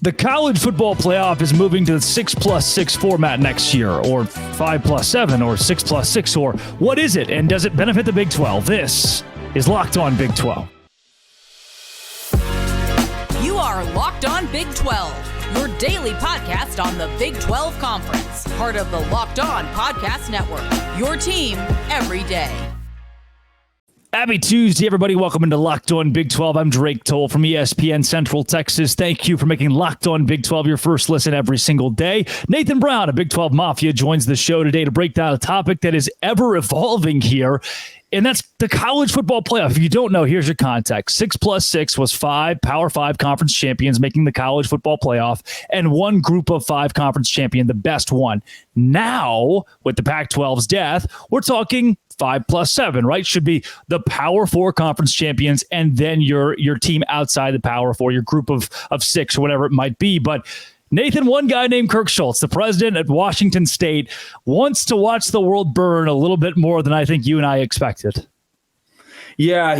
The college football playoff is moving to the 6+6 format next year, or 5+7, or 6+6, or what is it, and does it benefit the Big 12? This is Locked On Big 12. You are Locked On Big 12, your daily podcast on the Big 12 Conference, part of the Locked On Podcast Network, your team every day. Happy Tuesday, everybody. Welcome into Locked On Big 12. I'm Drake Toll from ESPN Central Texas. Thank you for making Locked On Big 12 your first listen every single day. Nathan Brown of Big 12 Mafia joins the show today to break down a topic that is ever evolving here, and that's the college football playoff. If you don't know, here's your context. 6+6 was 5 Power 5 conference champions making the college football playoff, and one group of 5 conference champion, the best one. Now, with the Pac-12's death, we're talking 5+7, right? Should be the Power 4 conference champions, and then your team outside the Power 4, your group of 6 or whatever it might be. But Nathan, one guy named Kirk Schultz, the president at Washington State, wants to watch the world burn a little bit more than I think you and I expected. Yeah,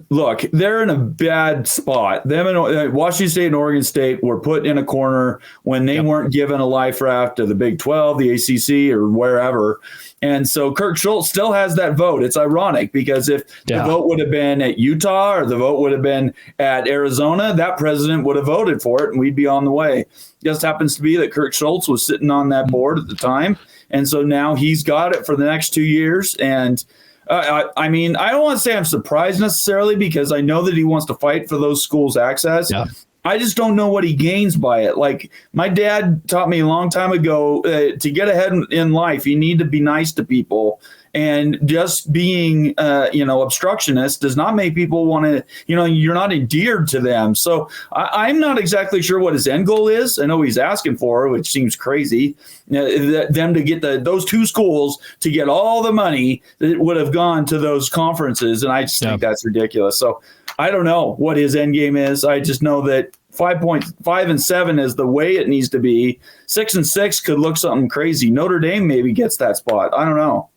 look, they're in a bad spot. Them and Washington State and Oregon State were put in a corner when they weren't given a life raft to the Big 12, the ACC, or wherever. And so Kirk Schultz still has that vote. It's ironic because if the vote would have been at Utah or the vote would have been at Arizona, that president would have voted for it and we'd be on the way. It just happens to be that Kirk Schultz was sitting on that board at the time. And so now he's got it for the next 2 years. And I mean, I don't want to say I'm surprised necessarily because I know that he wants to fight for those schools' access. Yeah. I just don't know what he gains by it. Like my dad taught me a long time ago, to get ahead in life, you need to be nice to people. And just being, obstructionist does not make people want to, you're not endeared to them. So I'm not exactly sure what his end goal is. I know he's asking for, which seems crazy, them to get those 2 schools to get all the money that would have gone to those conferences. And I just think that's ridiculous. So I don't know what his end game is. I just know that 5.5 and 7 is the way it needs to be. 6 and 6 could look something crazy. Notre Dame maybe gets that spot. I don't know.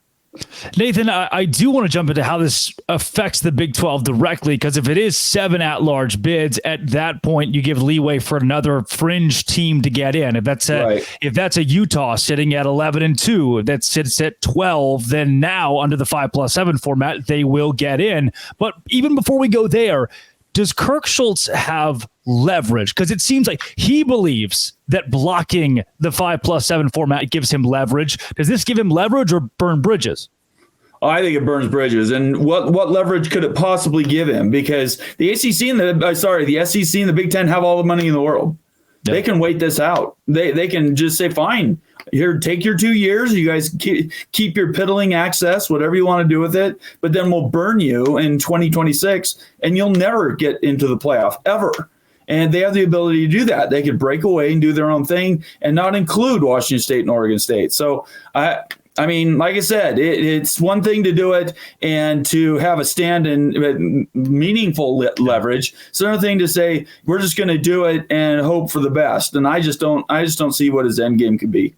Nathan, I do want to jump into how this affects the Big 12 directly, because if it is 7 at-large bids, at that point you give leeway for another fringe team to get in. If that's a Utah sitting at 11-2 that sits at 12, then now under the 5+7 format they will get in. But even before we go there, does Kirk Schultz have leverage? Because it seems like he believes that blocking the 5+7 format gives him leverage. Does this give him leverage or burn bridges? I think it burns bridges. And what leverage could it possibly give him? Because the ACC and the SEC and the Big Ten have all the money in the world. Yep. They can wait this out. They can just say, fine, here, take your 2 years. You guys keep your piddling access, whatever you want to do with it. But then we'll burn you in 2026 and you'll never get into the playoff ever. And they have the ability to do that. They could break away and do their own thing and not include Washington State and Oregon State. So, I mean, like I said, it's one thing to do it and to have a stand in meaningful leverage. It's another thing to say we're just going to do it and hope for the best. And I just don't see what his end game could be.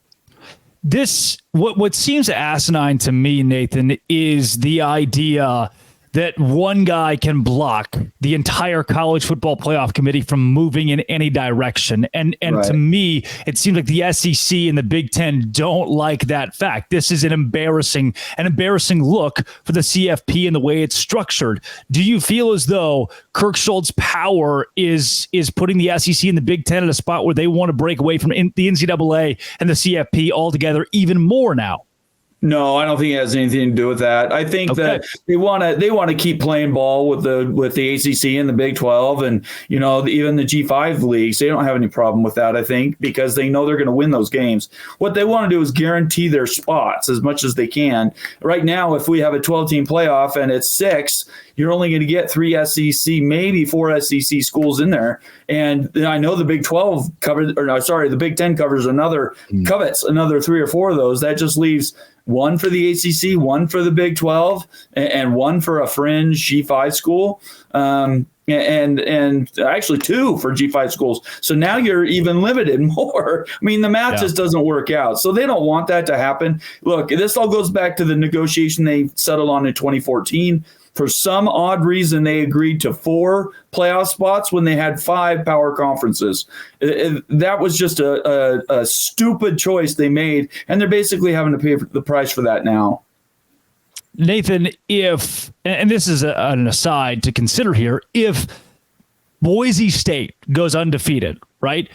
What seems asinine to me, Nathan, is the idea that one guy can block the entire college football playoff committee from moving in any direction. And right. To me, it seems like the SEC and the Big Ten don't like that fact. This is an embarrassing look for the CFP and the way it's structured. Do you feel as though Kirk Schultz's power is putting the SEC and the Big Ten at a spot where they want to break away from the NCAA and the CFP altogether even more now? No, I don't think it has anything to do with that. I think that they want to keep playing ball with the ACC and the Big 12 and even the G5 leagues. They don't have any problem with that, I think, because they know they're going to win those games. What they want to do is guarantee their spots as much as they can. Right now, if we have a 12-team playoff and it's 6, you're only going to get 3 SEC, maybe 4 SEC schools in there. And I know the Big 12 the Big 10 covers covets another 3 or 4 of those. That just leaves one for the ACC, one for the Big 12, and one for a fringe G5 school, and actually 2 for G5 schools. So now you're even limited more. I mean, the math just doesn't work out. So they don't want that to happen. Look, this all goes back to the negotiation they settled on in 2014. For some odd reason, they agreed to 4 playoff spots when they had 5 power conferences. That was just a stupid choice they made, and they're basically having to pay the price for that now. Nathan, and this is an aside to consider here, if Boise State goes undefeated, right,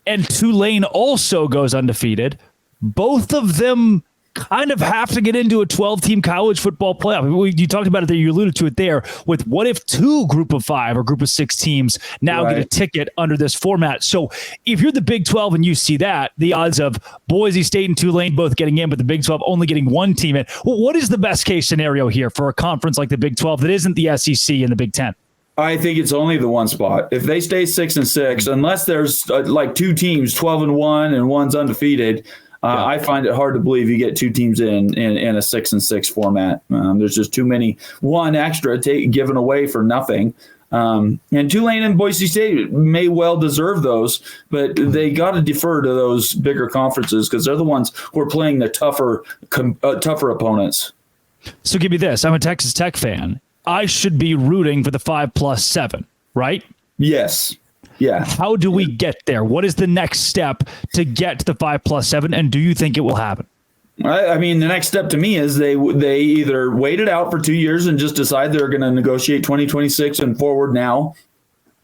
and Tulane also goes undefeated, both of them kind of have to get into a 12-team college football playoff. You talked about it there. You alluded to it there with what if 2 group of 5 or group of 6 teams now get a ticket under this format. So if you're the Big 12 and you see that, the odds of Boise State and Tulane both getting in, but the Big 12 only getting 1 team in, well, what is the best case scenario here for a conference like the Big 12 that isn't the SEC and the Big 10? I think it's only the 1 spot. If they stay 6-6, unless there's like 2 teams, 12-1, and one's undefeated, I find it hard to believe you get 2 teams in a 6-6 format. There's just too many, 1 extra given away for nothing. And Tulane and Boise State may well deserve those, but they got to defer to those bigger conferences because they're the ones who are playing the tougher opponents. So give me this. I'm a Texas Tech fan. I should be rooting for the 5+7, right? Yes. Yeah. How do we get there? What is the next step to get to the 5+7? And do you think it will happen? I mean, the next step to me is they either wait it out for 2 years and just decide they're going to negotiate 2026 and forward now,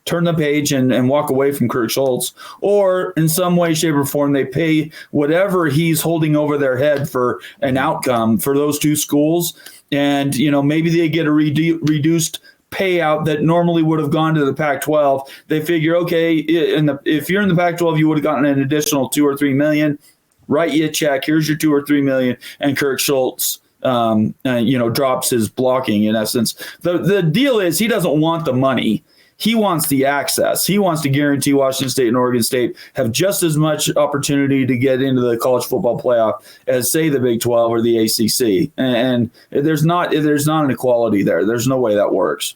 turn the page and walk away from Kirk Schultz, or in some way, shape, or form, they pay whatever he's holding over their head for an outcome for those 2 schools. And, maybe they get a reduced payout that normally would have gone to the Pac-12. They figure, okay, if you're in the Pac-12, you would have gotten an additional $2 or $3 million. Write you a check. Here's your $2 or $3 million, and Kirk Schultz, drops his blocking. In essence, the deal is he doesn't want the money. He wants the access. He wants to guarantee Washington State and Oregon State have just as much opportunity to get into the college football playoff as, say, the Big 12 or the ACC. And there's not an equality there. There's no way that works.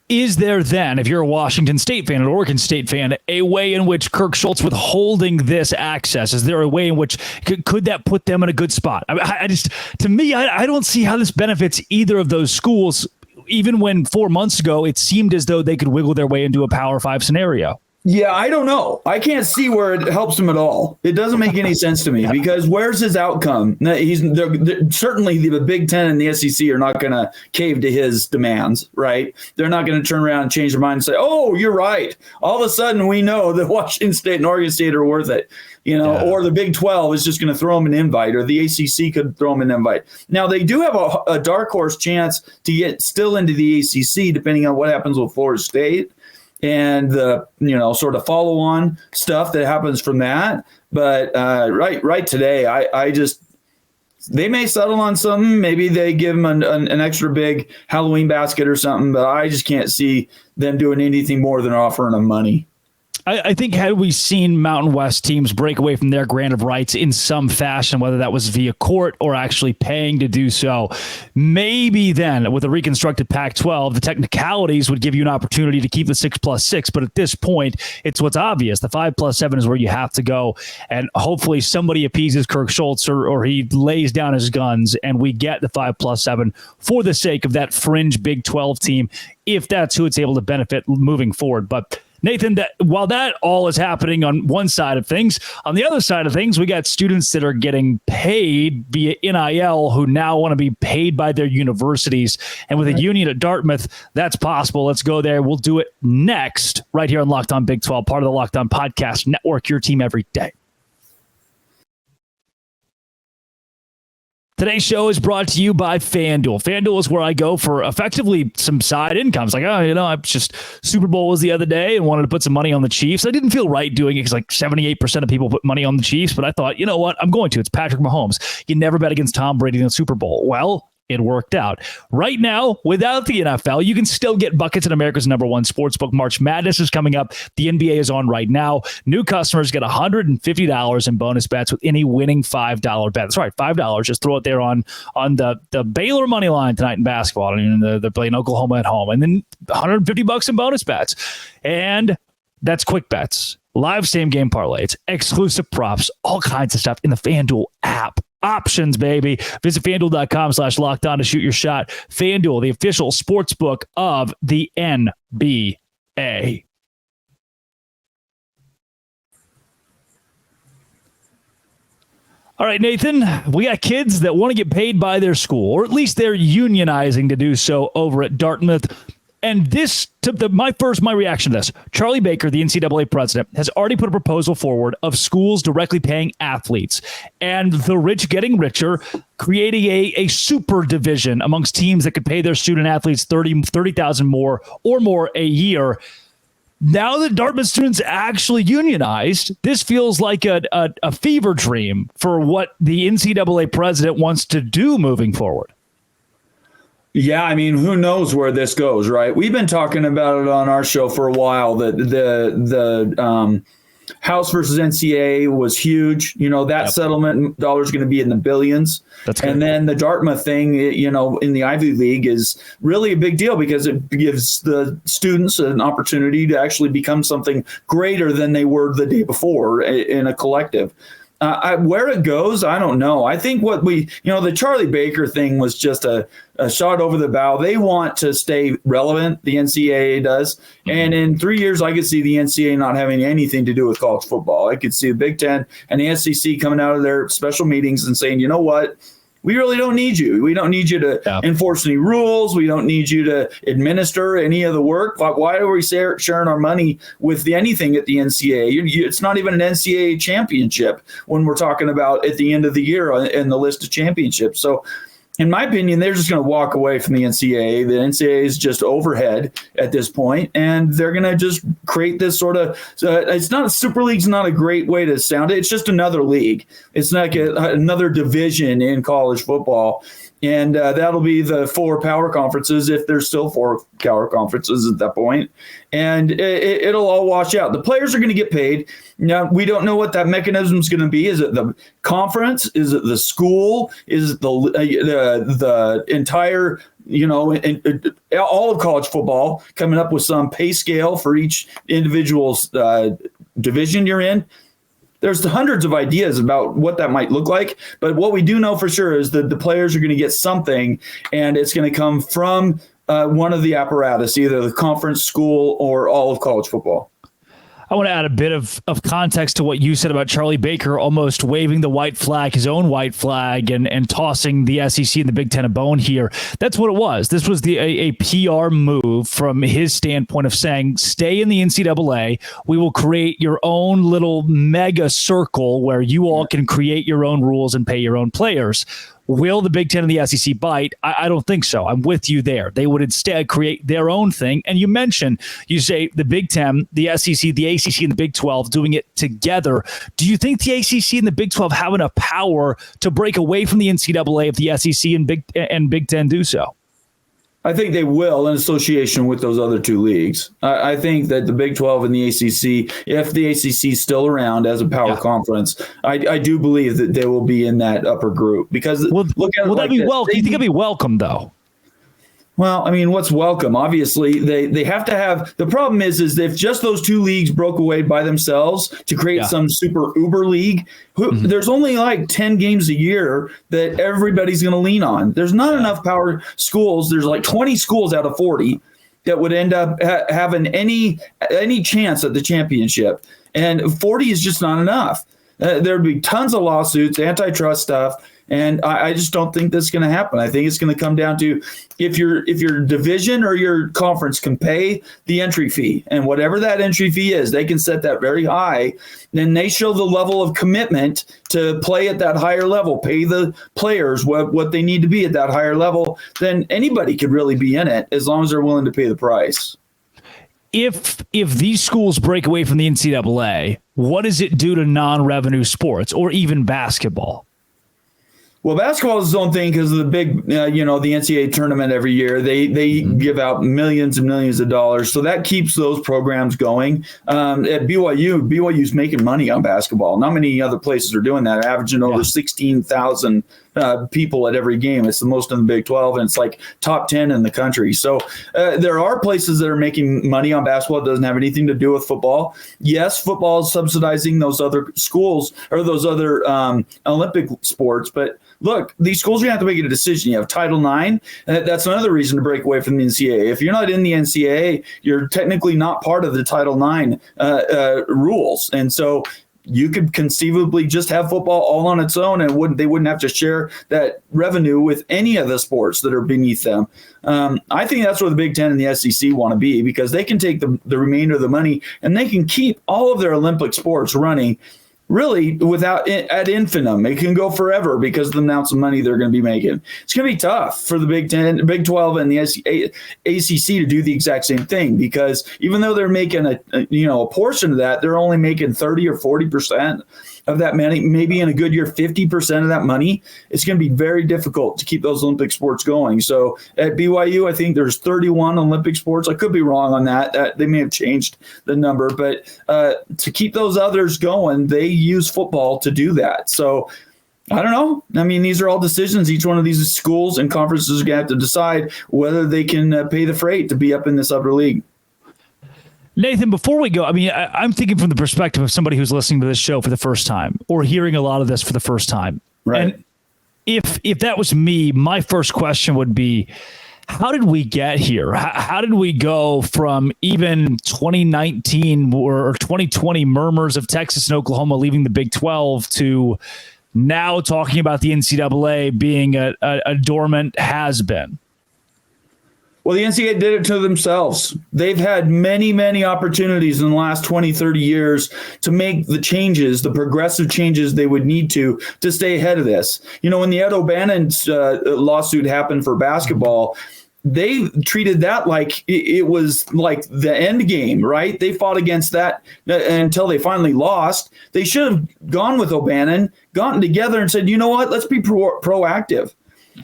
Is there then, if you're a Washington State fan, an Oregon State fan, a way in which Kirk Schultz withholding this access? Is there a way in which could that put them in a good spot? I don't see how this benefits either of those schools. Even when 4 months ago, it seemed as though they could wiggle their way into a Power 5 scenario. Yeah, I don't know. I can't see where it helps him at all. It doesn't make any sense to me because where's his outcome? Certainly the Big Ten and the SEC are not going to cave to his demands, right? They're not going to turn around and change their mind and say, oh, you're right. All of a sudden we know that Washington State and Oregon State are worth it, or the Big 12 is just going to throw them an invite, or the ACC could throw them an invite. Now, they do have a dark horse chance to get still into the ACC, depending on what happens with Florida State and the sort of follow-on stuff that happens from that. But right today, I just they may settle on something. Maybe they give them an extra big Halloween basket or something. But I just can't see them doing anything more than offering them money. I think had we seen Mountain West teams break away from their grant of rights in some fashion, whether that was via court or actually paying to do so, maybe then with a reconstructed Pac-12, the technicalities would give you an opportunity to keep the 6+6. But at this point, it's what's obvious. The 5+7 is where you have to go. And hopefully somebody appeases Kirk Schultz or he lays down his guns and we get the 5+7 for the sake of that fringe Big 12 team, if that's who it's able to benefit moving forward. But Nathan, while that all is happening on one side of things, on the other side of things, we got students that are getting paid via NIL who now want to be paid by their universities. And with a union at Dartmouth, that's possible. Let's go there. We'll do it next right here on Locked On Big 12, part of the Locked On Podcast Network, your team every day. Today's show is brought to you by FanDuel. FanDuel is where I go for effectively some side incomes. Like, I just Super Bowl was the other day and wanted to put some money on the Chiefs. I didn't feel right doing it because like 78% of people put money on the Chiefs, but I thought, you know what? I'm going to. It's Patrick Mahomes. You never bet against Tom Brady in the Super Bowl. Well, it worked out. Right now, without the NFL, you can still get buckets in America's #1 sportsbook. March Madness is coming up. The NBA is on right now. New customers get $150 in bonus bets with any winning $5 bet. That's right, $5. Just throw it there on the Baylor money line tonight in basketball. I mean, they're playing Oklahoma at home. And then $150 in bonus bets. And that's quick bets, live same game parlays, exclusive props, all kinds of stuff in the FanDuel app. options, baby. Visit FanDuel.com/lockedon to shoot your shot. FanDuel, the official sports book of the NBA. All right, Nathan, we got kids that want to get paid by their school, or at least they're unionizing to do so over at Dartmouth. And this, my reaction to this, Charlie Baker, the NCAA president, has already put a proposal forward of schools directly paying athletes and the rich getting richer, creating a super division amongst teams that could pay their student athletes $30,000 more or more a year. Now that Dartmouth students actually unionized, this feels like a fever dream for what the NCAA president wants to do moving forward. Yeah, I mean, who knows where this goes, right? We've been talking about it on our show for a while, that the House versus NCAA was huge. That settlement dollar is going to be in the billions. And then the Dartmouth thing, in the Ivy League is really a big deal because it gives the students an opportunity to actually become something greater than they were the day before in a collective. Where it goes, I don't know. I think the Charlie Baker thing was just a shot over the bow. They want to stay relevant, the NCAA does. Mm-hmm. And in 3 years, I could see the NCAA not having anything to do with college football. I could see the Big Ten and the SEC coming out of their special meetings and saying, you know what? We really don't need you. We don't need you to enforce any rules. We don't need you to administer any of the work. Why are we sharing our money with anything at the NCAA? It's not even an NCAA championship when we're talking about at the end of the year in the list of championships. So in my opinion, they're just going to walk away from the NCAA. The NCAA is just overhead at this point, and they're going to just create this sort of it's not a super league's not a great way to sound it. It's just another league. It's like another division in college football. And that'll be the 4 power conferences, if there's still 4 power conferences at that point. And it'll all wash out. The players are going to get paid. Now, we don't know what that mechanism is going to be. Is it the conference? Is it the school? Is it the entire, all of college football coming up with some pay scale for each individual's division you're in? There's hundreds of ideas about what that might look like, but what we do know for sure is that the players are going to get something, and it's going to come from one of the apparatus, either the conference, school, or all of college football. I want to add a bit of context to what you said about Charlie Baker almost waving the white flag, his own white flag, and tossing the SEC and the Big Ten a bone here. That's what it was. This was a PR move from his standpoint of saying, stay in the NCAA. We will create your own little mega circle where you all can create your own rules and pay your own players. Will the Big Ten and the SEC bite? I don't think so. I'm with you there. They would instead create their own thing. And you say the Big Ten, the SEC, the ACC, and the Big 12 doing it together. Do you think the ACC and the Big 12 have enough power to break away from the NCAA if the SEC and Big Ten do so? I think they will in association with those other 2 leagues. I think that the Big 12 and the ACC, if the ACC is still around as a power conference, I do believe that they will be in that upper group. Because look at it like this. Do you think it'll be welcome, though? Well, I mean, what's welcome? Obviously, they have to have – the problem is if just those 2 leagues broke away by themselves to create some super uber league, there's only like 10 games a year that everybody's going to lean on. There's not enough power schools. There's like 20 schools out of 40 that would end up having any chance at the championship. And 40 is just not enough. There'd be tons of lawsuits, antitrust stuff. And I just don't think that's going to happen. I think it's going to come down to if your division or your conference can pay the entry fee, and whatever that entry fee is, they can set that very high. Then they show the level of commitment to play at that higher level, pay the players what they need to be at that higher level. Then anybody could really be in it as long as they're willing to pay the price. If these schools break away from the NCAA, what does it do to non-revenue sports or even basketball? Well, basketball is its own thing because of the big, the NCAA tournament every year. They give out millions and millions of dollars. So that keeps those programs going. At BYU's making money on basketball. Not many other places are doing that, averaging over 16,000 people at every game. It's the most in the Big 12, and it's like top 10 in the country. So there are places that are making money on basketball. It doesn't have anything to do with football. Yes, football is subsidizing those other schools or those other Olympic sports, but look, these schools, you have to make a decision. You have Title IX, and that's another reason to break away from the NCAA. If you're not in the NCAA, you're technically not part of the Title IX rules. And so you could conceivably just have football all on its own, and they wouldn't have to share that revenue with any of the sports that are beneath them. I think that's where the Big Ten and the SEC want to be, because they can take the remainder of the money and they can keep all of their Olympic sports running really without ad infinitum. It can go forever because of the amounts of money they're going to be making. It's going to be tough for the Big 10, Big 12, and the ACC to do the exact same thing, because even though they're making a portion of that, they're only making 30 or 40% of that money, maybe in a good year 50% of that money. It's going to be very difficult to keep those Olympic sports going. So at BYU, I think there's 31 Olympic sports. I could be wrong on that. They may have changed the number, but to keep those others going, they use football to do that. So I don't know. I mean, these are all decisions. Each one of these schools and conferences are going to have to decide whether they can pay the freight to be up in this upper league. Nathan, before we go, I mean, I'm thinking from the perspective of somebody who's listening to this show for the first time or hearing a lot of this for the first time. Right. And if that was me, my first question would be, how did we get here? How did we go from even 2019 or 2020 murmurs of Texas and Oklahoma leaving the Big 12 to now talking about the NCAA being a dormant has-been? Well, the NCAA did it to themselves. They've had many, many opportunities in the last 20, 30 years to make the changes, the progressive changes they would need to stay ahead of this. You know, when the Ed O'Bannon lawsuit happened for basketball, they treated that like it was like the end game, right? They fought against that until they finally lost. They should have gone with O'Bannon, gotten together and said, you know what, let's be proactive.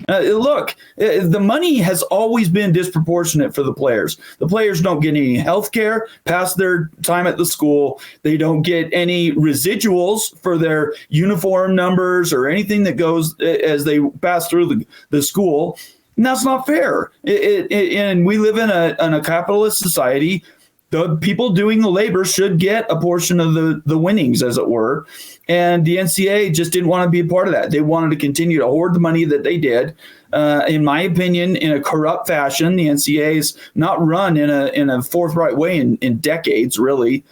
Look, the money has always been disproportionate for the players. The players don't get any health care past their time at the school. They don't get any residuals for their uniform numbers or anything that goes as they pass through the school. And that's not fair. And we live in a capitalist society. The people doing the labor should get a portion of the winnings, as it were. And the NCAA just didn't want to be a part of that. They wanted to continue to hoard the money that they did. In my opinion, in a corrupt fashion. The NCAA is not run in a forthright way in decades, really.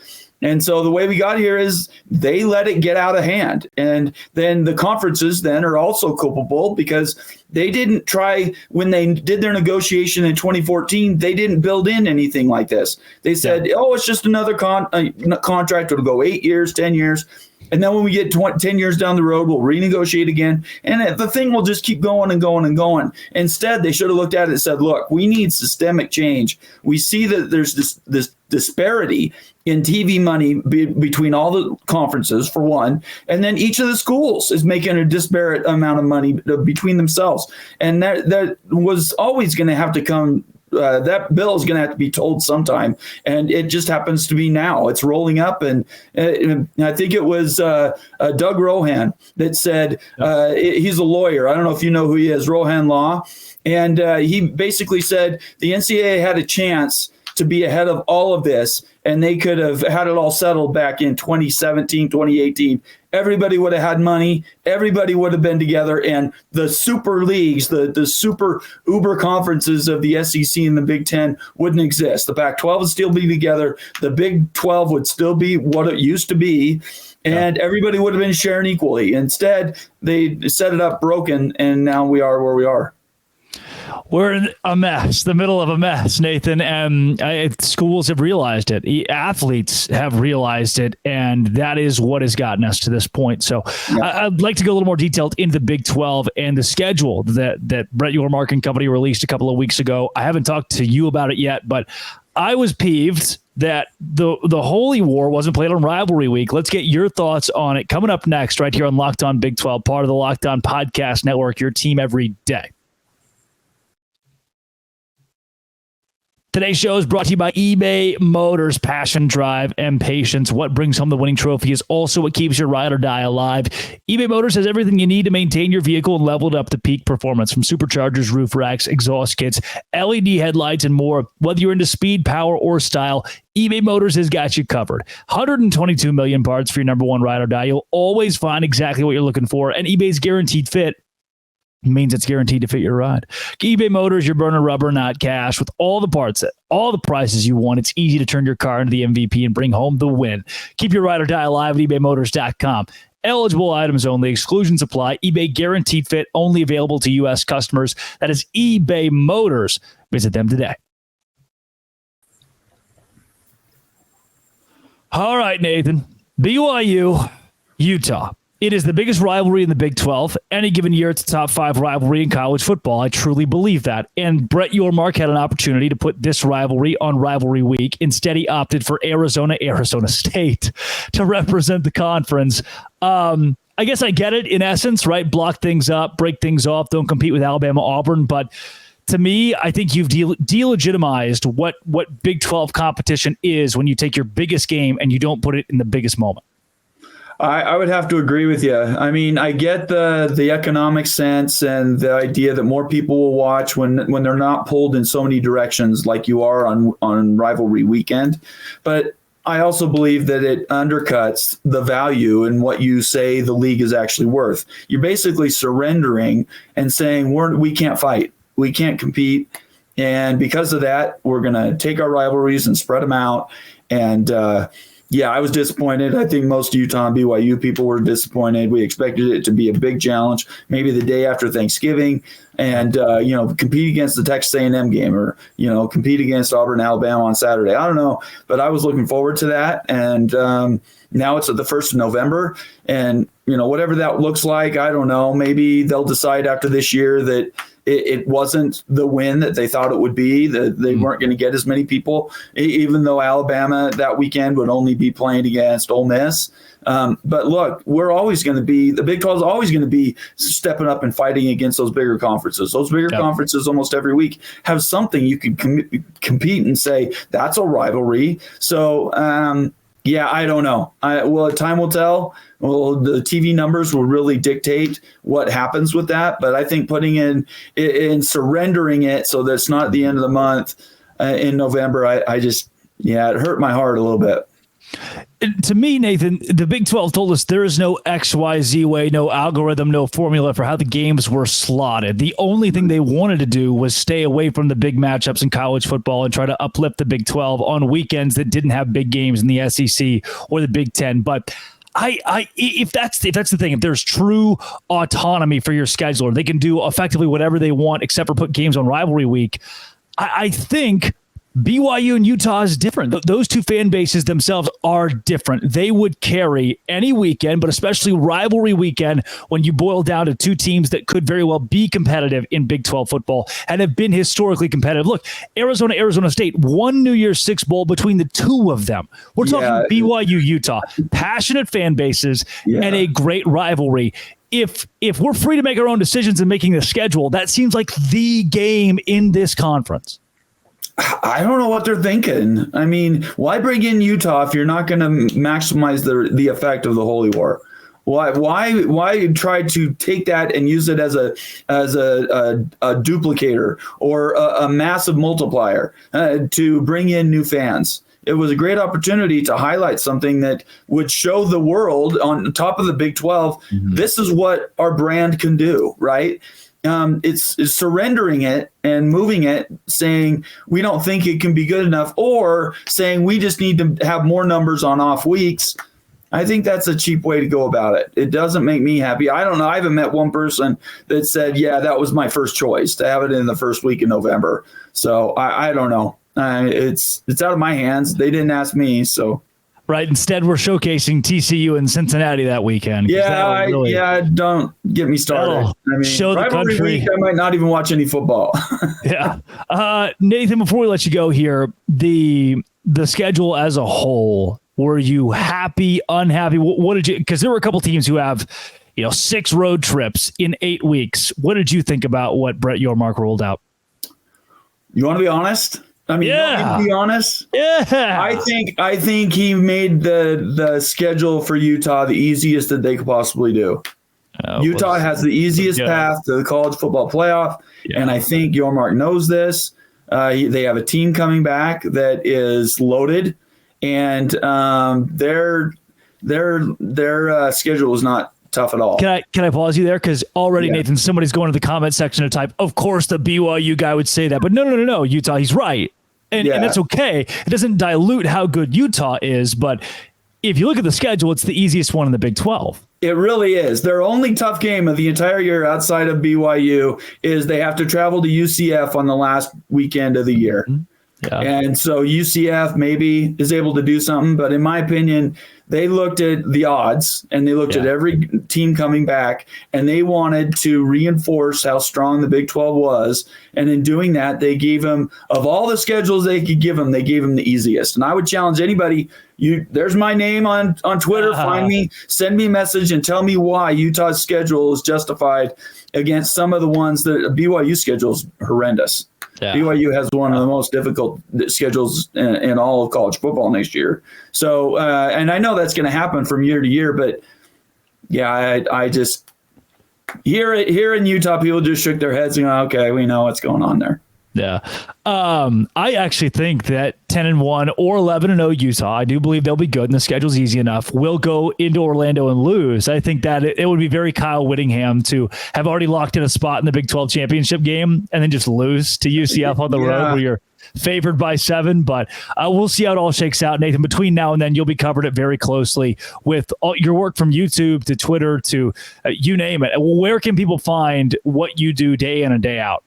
And so the way we got here is they let it get out of hand. And then the conferences then are also culpable because they didn't try, when they did their negotiation in 2014, they didn't build in anything like this. They said, it's just another contract. It'll go 8 years, 10 years. And then when we get 10 years down the road, we'll renegotiate again. And the thing will just keep going and going and going. Instead, they should have looked at it and said, look, we need systemic change. We see that there's this disparity in TV money between all the conferences, for one. And then each of the schools is making a disparate amount of money between themselves. And that was always going to have to come. That bill is going to have to be told sometime, and it just happens to be now. It's rolling up, and I think it was Doug Rohan that said, he's a lawyer. I don't know if you know who he is, Rohan Law, and he basically said the NCAA had a chance to be ahead of all of this, and they could have had it all settled back in 2017, 2018. Everybody would have had money. Everybody would have been together, and the super leagues, the super uber conferences of the SEC and the Big Ten wouldn't exist. The Pac-12 would still be together. The Big 12 would still be what it used to be, and everybody would have been sharing equally. Instead, they set it up broken, and now we are where we are. We're in a mess, the middle of a mess, Nathan, and schools have realized it. Athletes have realized it, and that is what has gotten us to this point. So I'd like to go a little more detailed into the Big 12 and the schedule that Brett Yormark and company released a couple of weeks ago. I haven't talked to you about it yet, but I was peeved that the Holy War wasn't played on Rivalry Week. Let's get your thoughts on it coming up next right here on Locked On Big 12, part of the Locked On Podcast Network, your team every day. Today's show is brought to you by eBay Motors. Passion, drive, and patience. What brings home the winning trophy is also what keeps your ride or die alive. eBay Motors has everything you need to maintain your vehicle and level it up to peak performance, from superchargers, roof racks, exhaust kits, LED headlights, and more. Whether you're into speed, power, or style, eBay Motors has got you covered. 122 million parts for your number one ride or die. You'll always find exactly what you're looking for, and eBay's guaranteed fit means it's guaranteed to fit your ride. eBay Motors, you're burning rubber, not cash. With all the parts, all the prices you want, it's easy to turn your car into the MVP and bring home the win. Keep your ride or die alive at ebaymotors.com. Eligible items only. Exclusions apply. eBay guaranteed fit, only available to U.S. customers. That is eBay Motors. Visit them today. All right, Nathan. BYU, Utah. It is the biggest rivalry in the Big 12. Any given year, it's a top 5 rivalry in college football. I truly believe that. And Brett Yormark had an opportunity to put this rivalry on Rivalry Week. Instead, he opted for Arizona State to represent the conference. I guess I get it in essence, right? Block things up, break things off, don't compete with Alabama, Auburn. But to me, I think you've delegitimized what Big 12 competition is when you take your biggest game and you don't put it in the biggest moment. I would have to agree with you. I mean, I get the economic sense and the idea that more people will watch when they're not pulled in so many directions like you are on Rivalry Weekend. But I also believe that it undercuts the value in what you say the league is actually worth. You're basically surrendering and saying we can't fight, we can't compete, and because of that, we're going to take our rivalries and spread them out. And yeah, I was disappointed. I think most Utah and BYU people were disappointed. We expected it to be a big challenge, maybe the day after Thanksgiving, and compete against the Texas A&M game, or compete against Auburn, Alabama on Saturday. I don't know, but I was looking forward to that. And now it's at the 1st of November, and whatever that looks like, I don't know. Maybe they'll decide after this year that it wasn't the win that they thought it would be, that they weren't going to get as many people, even though Alabama that weekend would only be playing against Ole Miss. But look, the Big 12 is always going to be stepping up and fighting against those bigger conferences. Those bigger conferences almost every week have something you can compete and say, that's a rivalry. So, yeah, I don't know. Time will tell. Well, the TV numbers will really dictate what happens with that. But I think putting in surrendering it so that it's not at the end of the month in November, it hurt my heart a little bit. To me, Nathan, the Big 12 told us there is no XYZ way, no algorithm, no formula for how the games were slotted. The only thing they wanted to do was stay away from the big matchups in college football and try to uplift the Big 12 on weekends that didn't have big games in the SEC or the Big 10. But if that's the thing, if there's true autonomy for your scheduler, they can do effectively whatever they want except for put games on Rivalry Week. I think BYU and Utah is different. Those two fan bases themselves are different. They would carry any weekend, but especially Rivalry Weekend, when you boil down to two teams that could very well be competitive in Big 12 football and have been historically competitive. Look, Arizona State won New Year's Six Bowl between the two of them. We're talking BYU, Utah, passionate fan bases and a great rivalry. If we're free to make our own decisions in making the schedule, that seems like the game in this conference. I don't know what they're thinking. I mean, why bring in Utah if you're not going to maximize the effect of the Holy War? Why try to take that and use it as a duplicator or a massive multiplier to bring in new fans? It was a great opportunity to highlight something that would show the world on top of the Big 12. This is what our brand can do, right? It's surrendering it and moving it, saying we don't think it can be good enough, or saying we just need to have more numbers on off weeks. I think that's a cheap way to go about it. It doesn't make me happy. I don't know. I haven't met one person that said, yeah, that was my first choice to have it in the first week in November. So I don't know. It's out of my hands. They didn't ask me, so. Right. Instead, we're showcasing TCU in Cincinnati that weekend. Don't get me started. Show the country. Week, I might not even watch any football. Yeah. Nathan, before we let you go here, the schedule as a whole, were you happy, unhappy? What did you, because there were a couple teams who have, 6 road trips in 8 weeks. What did you think about what Brett Yormark rolled out? You want to be honest? I mean, to be honest, I think he made the schedule for Utah the easiest that they could possibly do. Utah has the easiest path to the college football playoff, and I think Yormark knows this. They have a team coming back that is loaded, and their schedule is not tough at all. Can I pause you there? Because already, Nathan, somebody's going to the comment section to type, of course the BYU guy would say that. But no, Utah, he's right. And that's okay. It doesn't dilute how good Utah is. But if you look at the schedule, it's the easiest one in the Big 12. It really is. Their only tough game of the entire year outside of BYU is they have to travel to UCF on the last weekend of the year. Mm-hmm. Yeah. And so UCF maybe is able to do something, but in my opinion, they looked at the odds and they looked at every team coming back, and they wanted to reinforce how strong the Big 12 was. And in doing that, they gave them, of all the schedules they could give them, they gave them the easiest. And I would challenge anybody, there's my name on Twitter, find me, send me a message and tell me why Utah's schedule is justified against some of the ones that BYU schedule is horrendous. Yeah. BYU has one of the most difficult schedules in all of college football next year. So, and I know that's going to happen from year to year, but I just here in Utah, people just shook their heads and go, okay, we know what's going on there. Yeah. I actually think that 10-1 or 11-0 Utah, I do believe they'll be good and the schedule's easy enough, will go into Orlando and lose. I think that it would be very Kyle Whittingham to have already locked in a spot in the Big 12 championship game and then just lose to UCF on the road where you're favored by 7. But we'll see how it all shakes out, Nathan. Between now and then, you'll be covered it very closely with all your work from YouTube to Twitter to you name it. Where can people find what you do day in and day out?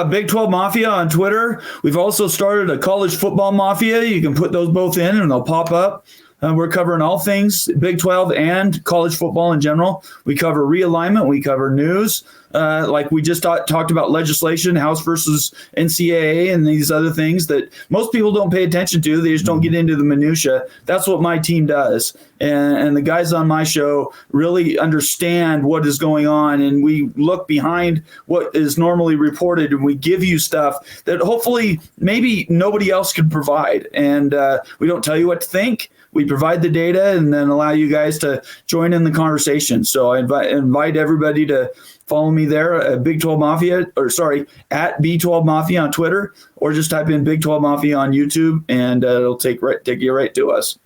Big 12 Mafia on Twitter. We've also started a college football mafia. You can put those both in and they'll pop up. We're covering all things Big 12 and college football in general. We cover realignment. We cover news. Like we just talked about legislation, House versus NCAA, and these other things that most people don't pay attention to. They just don't get into the minutia. That's what my team does. And the guys on my show really understand what is going on. And we look behind what is normally reported, and we give you stuff that hopefully maybe nobody else could provide. And we don't tell you what to think. We provide the data and then allow you guys to join in the conversation. So I invite everybody to follow me there at Big 12 Mafia, at B12 Mafia on Twitter, or just type in Big 12 Mafia on YouTube, and it'll take you right to us.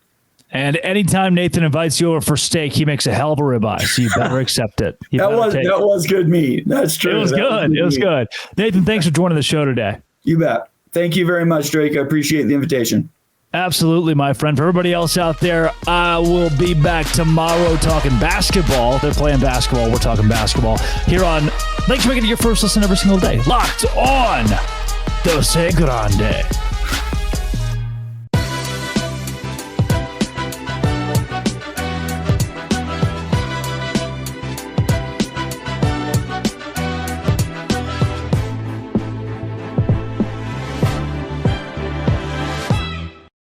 And anytime Nathan invites you over for steak, he makes a hell of a ribeye, so you better accept it. That was good meat. That's true. It was good. It was good. Nathan, thanks for joining the show today. You bet. Thank you very much, Drake. I appreciate the invitation. Absolutely, my friend. For everybody else out there, I will be back tomorrow talking basketball. They're playing basketball. We're talking basketball here on. Thanks for making it your first listen every single day. Locked On Dos Grande.